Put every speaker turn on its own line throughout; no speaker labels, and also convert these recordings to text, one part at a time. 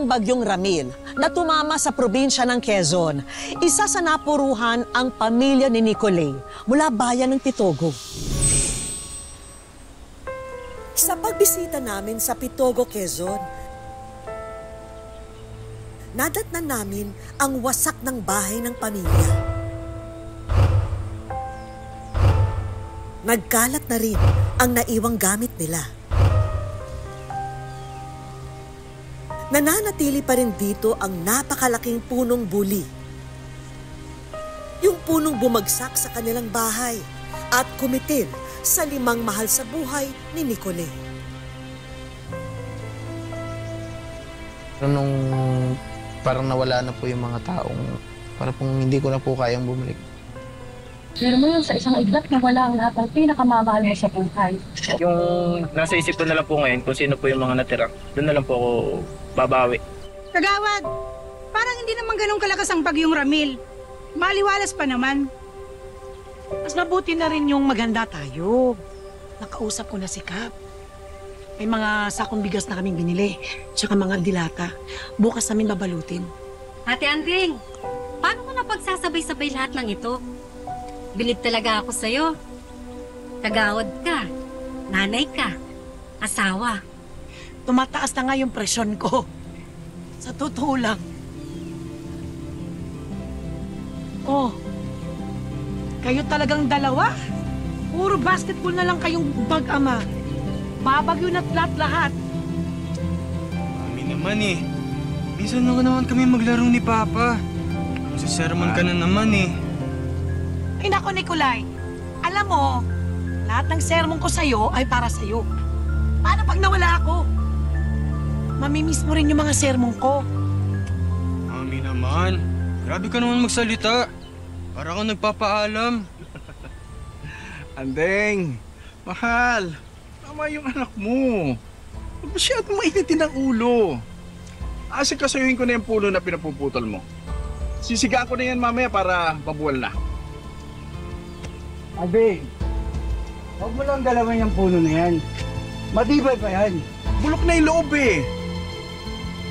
ang bagyong Ramil na tumama sa probinsya ng Quezon, isa sa napuruhan ang pamilya ni Nicolay mula bayan ng Pitogo. Sa pagbisita namin sa Pitogo, Quezon, nadatnan namin ang wasak ng bahay ng pamilya. Nagkalat na rin ang naiwang gamit nila. Nananatili pa rin dito ang napakalaking punong buli. Yung punong bumagsak sa kanilang bahay at kumitil sa 5 mahal sa buhay ni Nicolay.
Nung parang nawala na po yung mga taong parang hindi ko na po kayang bumalik.
Pero mo yun, sa isang iglap na wala ang lahat ng pinakamamahal mo sa buhay.
Yung nasa isip ko na lang po ngayon kung sino po yung mga natira, doon na lang po ako babawi.
Kagawad, parang hindi naman ganun kalakas ang bagyong Ramil. Maliwalas pa naman.
Mas mabuti na rin yung maganda tayo. Nakausap ko na si Kap. May mga sakong bigas na kaming binili, tsaka mga dilata. Bukas namin babalutin.
Ate Andring, paano mo napagsasabay-sabay lahat ng ito? Bilib talaga ako sa'yo. Kagawad ka, nanay ka, asawa.
Tumataas na nga yung presyon ko. Sa totoo lang. Oh, kayo talagang dalawa? Puro basketball na lang kayong bag-ama. Babagyo na't lahat-lahat.
Mami naman eh. Minsan naman kami maglaro ni Papa. Sermon ka na naman eh.
Ay nako, Nicolay. Alam mo, lahat ng sermon ko sa'yo ay para sa'yo. Paano pag nawala ako? Mamimiss mo rin yung mga sermon ko.
Mami naman, grabe ka naman magsalita. Para kang nagpapaalam.
Andeng, mahal. Tama yung anak mo. Huwag masyadong mainitin ang ulo. Asikasuhin ko na yung puno na pinapuputol mo. Sisigaan ko na yan mamaya para mabuwal na.
Andeng, huwag mo lang galawin yung puno na yan. Matibay pa yan.
Bulok na yung loob eh.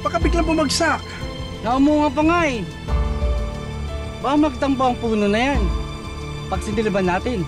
Baka biglang bumagsak.
Naumunga pa nga eh. Baka magtampo ang puno na yan. Pag sindiliban natin.